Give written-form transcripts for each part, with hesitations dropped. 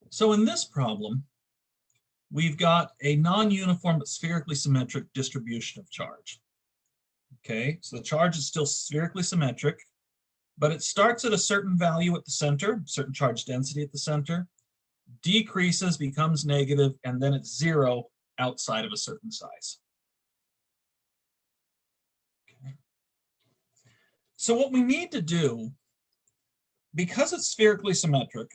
So in this problem, we've got a non-uniform but spherically symmetric distribution of charge. Okay, so the charge is still spherically symmetric, but it starts at a certain value at the center, certain charge density at the center, decreases, becomes negative, and then it's zero outside of a certain size. Okay. So what we need to do, because it's spherically symmetric,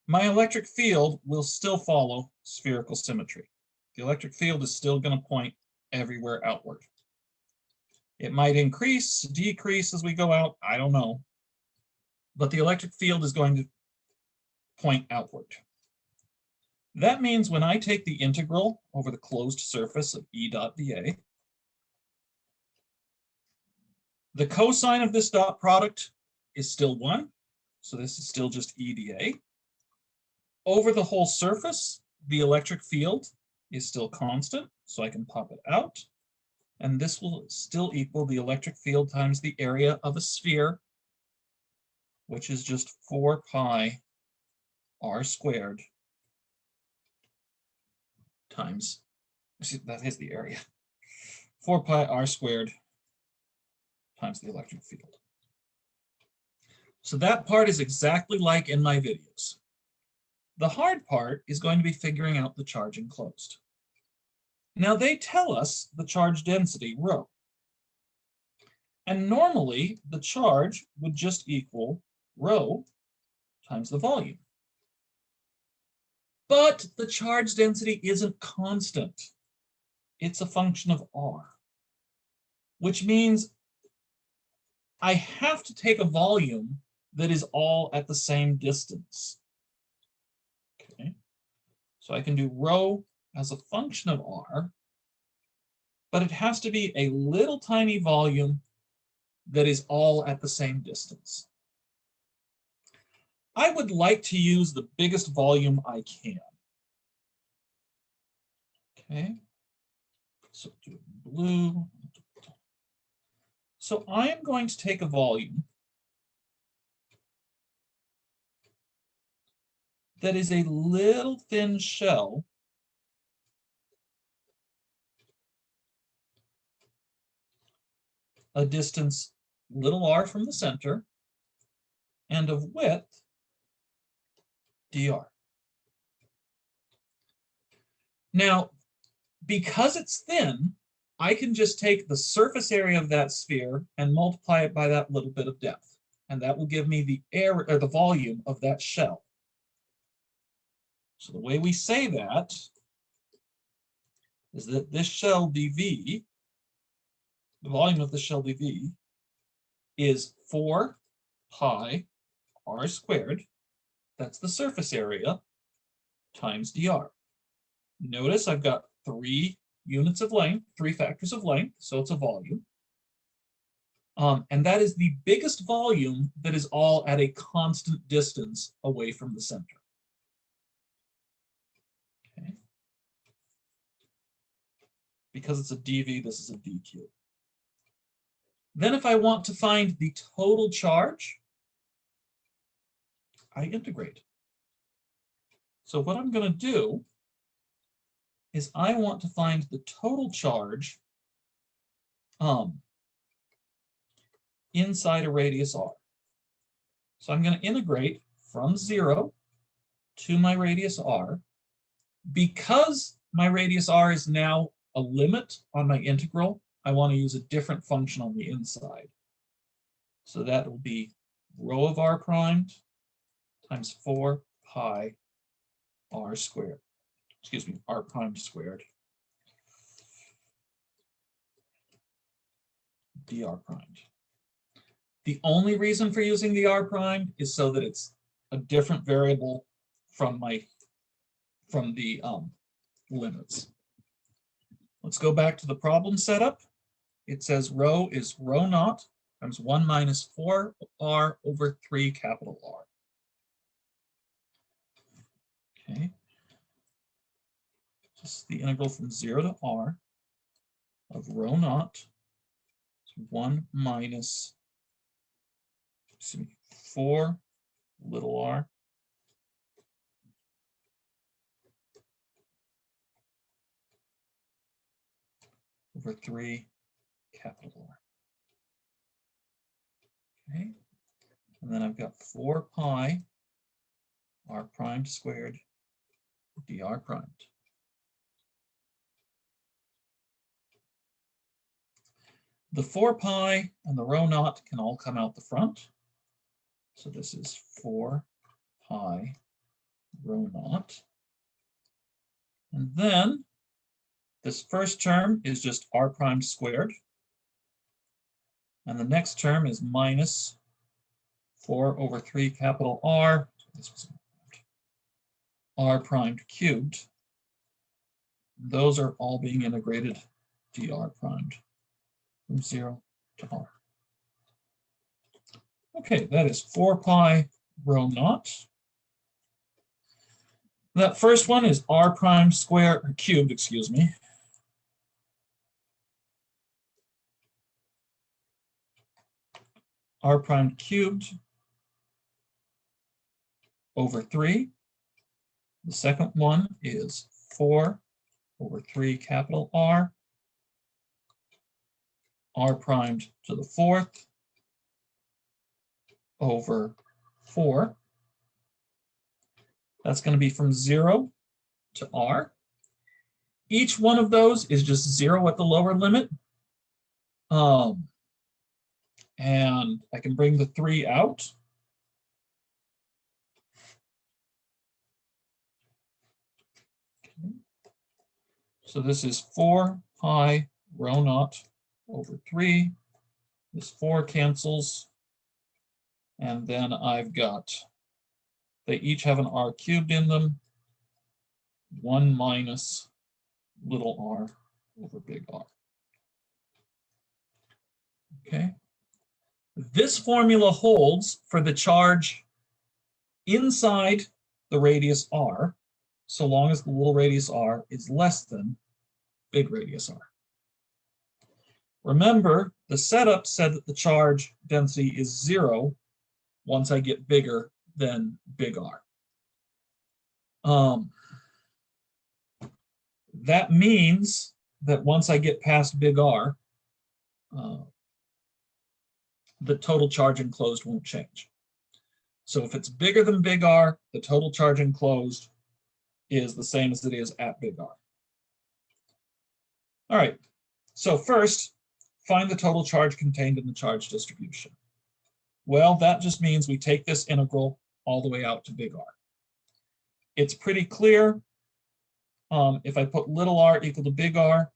my electric field will still follow spherical symmetry. The electric field is still going to point everywhere outward. It might increase, decrease as we go out, I don't know. But the electric field is going to point outward. That means when I take the integral over the closed surface of E dot dA, the cosine of this dot product is still 1. So this is still just E dA. Over the whole surface, the electric field is still constant, so I can pop it out. And this will still equal the electric field times the area of a sphere, which is just 4 pi r squared times, that is the area, 4 pi r squared times the electric field. So that part is exactly like in my videos. The hard part is going to be figuring out the charge enclosed. Now they tell us the charge density, rho. And normally the charge would just equal rho times the volume. But the charge density isn't constant. It's a function of r, which means I have to take a volume that is all at the same distance. Okay, so I can do rho as a function of r, but it has to be a little tiny volume that is all at the same distance. I would like to use the biggest volume I can. Okay, so do blue. So I am going to take a volume that is a little thin shell a distance little r from the center and of width dr. Now, because it's thin, I can just take the surface area of that sphere and multiply it by that little bit of depth, and that will give me the area or the volume of that shell. So the way we say that is that this shell dV, the volume of the shell dV, is 4 pi r squared, that's the surface area, times dr. Notice I've got 3 units of length, 3 factors of length, so it's a volume. And that is the biggest volume that is all at a constant distance away from the center. Okay. Because it's a dV, this is a dq. Then if I want to find the total charge, I integrate. So what I'm going to do is I want to find the total charge inside a radius r. So I'm going to integrate from 0 to my radius r. Because my radius r is now a limit on my integral, I want to use a different function on the inside. So that will be rho of r primed times 4 pi r squared. Excuse me, r primed squared dr primed. The only reason for using the r primed is so that it's a different variable from the limits. Let's go back to the problem setup. It says rho is rho naught times 1 minus 4r over 3 capital R. Okay. This is the integral from 0 to r of rho naught, 1 minus 4 little r over 3 capital R. Okay, and then I've got 4 pi r primed squared dr primed. The 4 pi and the rho naught can all come out the front. So this is 4 pi rho naught. And then this first term is just r primed squared. And the next term is minus 4 over 3 capital R. This was r primed cubed. Those are all being integrated dr primed from 0 to r. Okay, that is 4 pi rho naught. That first one is r primed squared, or cubed, excuse me. R primed cubed over 3. The second one is 4 over 3 capital R, r primed to the 4th over 4. That's going to be from 0 to r. Each one of those is just 0 at the lower limit. And I can bring the 3 out. Okay. So this is 4 pi rho naught over 3. This 4 cancels. And then I've got, they each have an r cubed in them. 1 minus little r over big R. Okay. This formula holds for the charge inside the radius r, so long as the little radius r is less than big radius r. Remember, the setup said that the charge density is 0 once I get bigger than big R. That means that once I get past big R, the total charge enclosed won't change. So if it's bigger than big R, the total charge enclosed is the same as it is at big R. All right, so first, find the total charge contained in the charge distribution. Well, that just means we take this integral all the way out to big R. It's pretty clear. If I put little r equal to big R,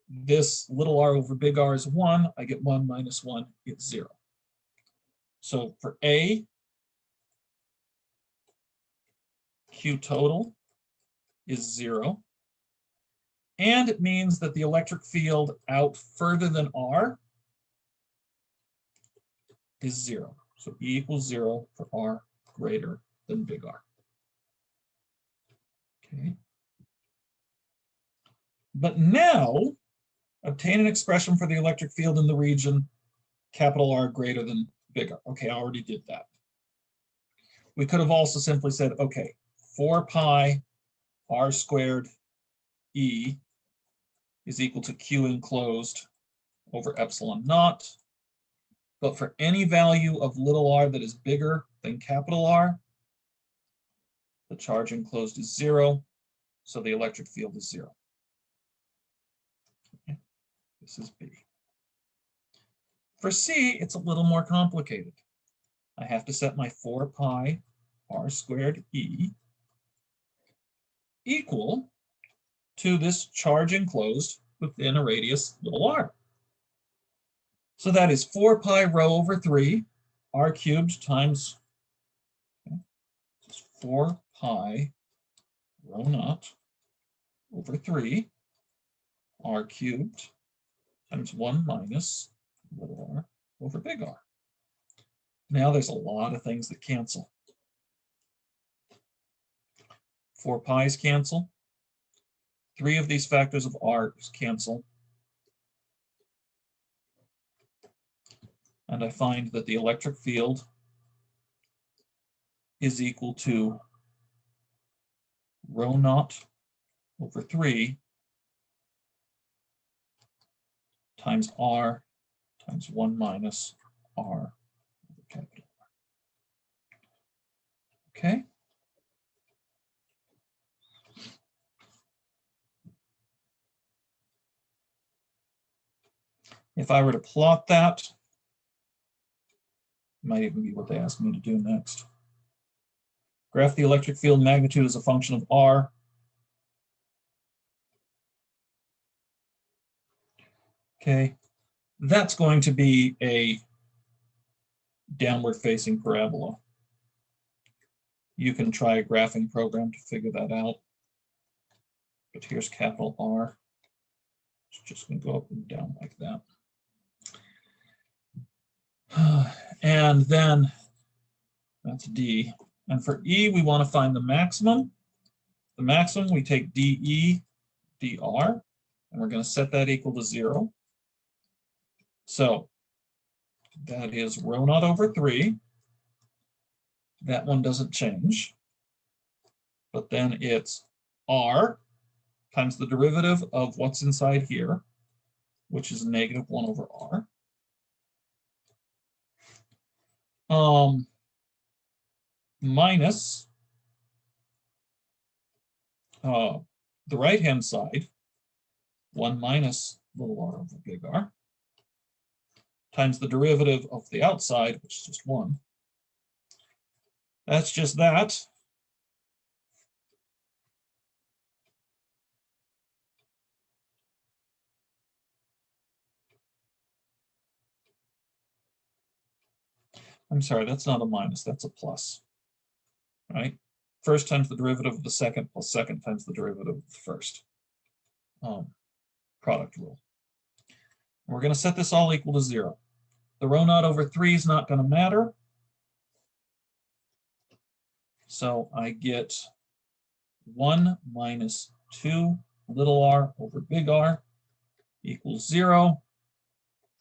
this little r over big R is 1. I get 1 minus 1, it's 0. So for A, Q total is 0. And it means that the electric field out further than R is 0. So E equals 0 for R greater than big R. Okay. But now, obtain an expression for the electric field in the region capital R greater than big R. Okay, I already did that. We could have also simply said, okay, 4 pi R squared E is equal to Q enclosed over epsilon naught. But for any value of little r that is bigger than capital R, the charge enclosed is 0, so the electric field is 0. Okay. This is B. For C, it's a little more complicated. I have to set my 4 pi R squared E equal to this charge enclosed within a radius little r. So that is 4 pi rho over 3 r cubed times 4 pi rho naught over 3 r cubed times 1 minus little r over big R. Now there's a lot of things that cancel. 4 pi's cancel. 3 of these factors of r cancel. And I find that the electric field is equal to rho naught over 3 times r times 1 minus r over capital R. Okay? If I were to plot that, might even be what they asked me to do next. Graph the electric field magnitude as a function of r. Okay, that's going to be a downward facing parabola. You can try a graphing program to figure that out. But here's capital R. It's just going to go up and down like that. And then that's D. And for E, we want to find the maximum. The maximum, we take dE, dr, and we're going to set that equal to 0. So that is rho naught over 3. That one doesn't change. But then it's r times the derivative of what's inside here, which is negative 1 over r. Minus the right-hand side, 1 minus little r over big R, times the derivative of the outside, which is just 1. That's just that. I'm sorry, that's not a minus, that's a plus, right? First times the derivative of the second plus second times the derivative of the first. Product rule. And we're going to set this all equal to 0. The rho naught over 3 is not going to matter. So I get 1 minus 2 little r over big R equals 0.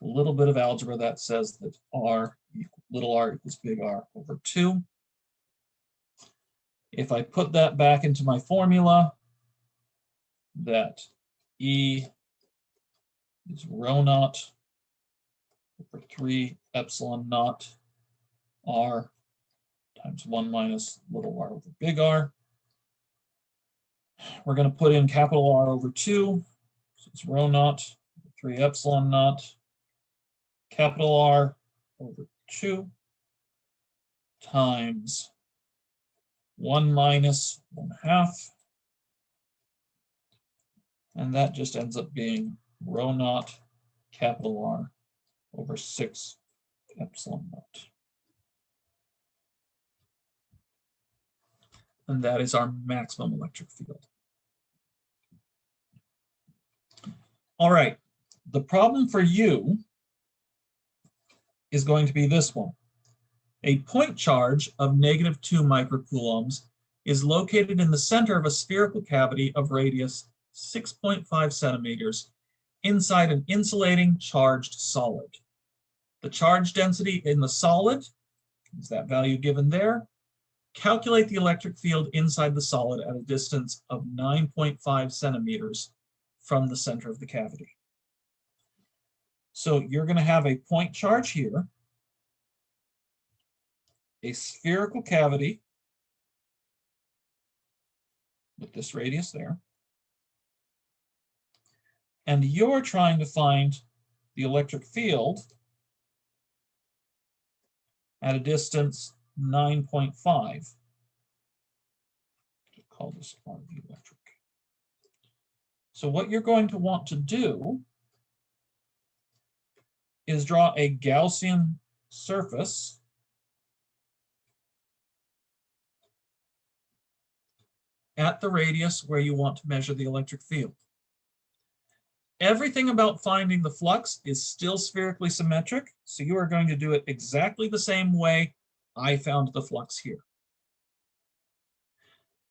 A little bit of algebra that says that little r equals big R over 2. If I put that back into my formula, that E is rho naught over 3 epsilon naught R times 1 minus little r over big R. We're going to put in capital R over 2. So it's rho naught over 3 epsilon naught capital R over 2 times 1 minus 1/2. And that just ends up being rho naught capital R over 6 epsilon naught. And that is our maximum electric field. All right, the problem for you is going to be this one. A point charge of -2 microcoulombs is located in the center of a spherical cavity of radius 6.5 centimeters inside an insulating charged solid. The charge density in the solid is that value given there. Calculate the electric field inside the solid at a distance of 9.5 centimeters from the center of the cavity. So you're going to have a point charge here, a spherical cavity with this radius there, and you're trying to find the electric field at a distance 9.5. Call this RV electric. So what you're going to want to do is draw a Gaussian surface at the radius where you want to measure the electric field. Everything about finding the flux is still spherically symmetric, so you are going to do it exactly the same way I found the flux here.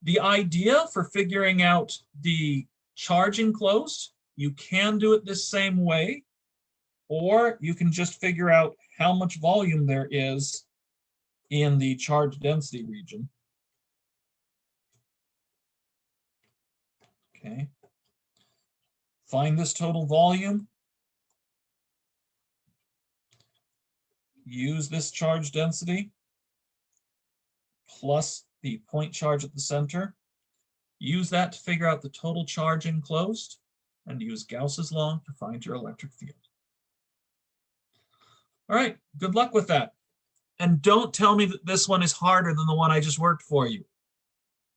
The idea for figuring out the charge enclosed, you can do it this same way, or you can just figure out how much volume there is in the charge density region. Okay. Find this total volume. Use this charge density plus the point charge at the center. Use that to figure out the total charge enclosed, and use Gauss's law to find your electric field. All right, good luck with that. And don't tell me that this one is harder than the one I just worked for you.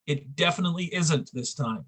It definitely isn't this time.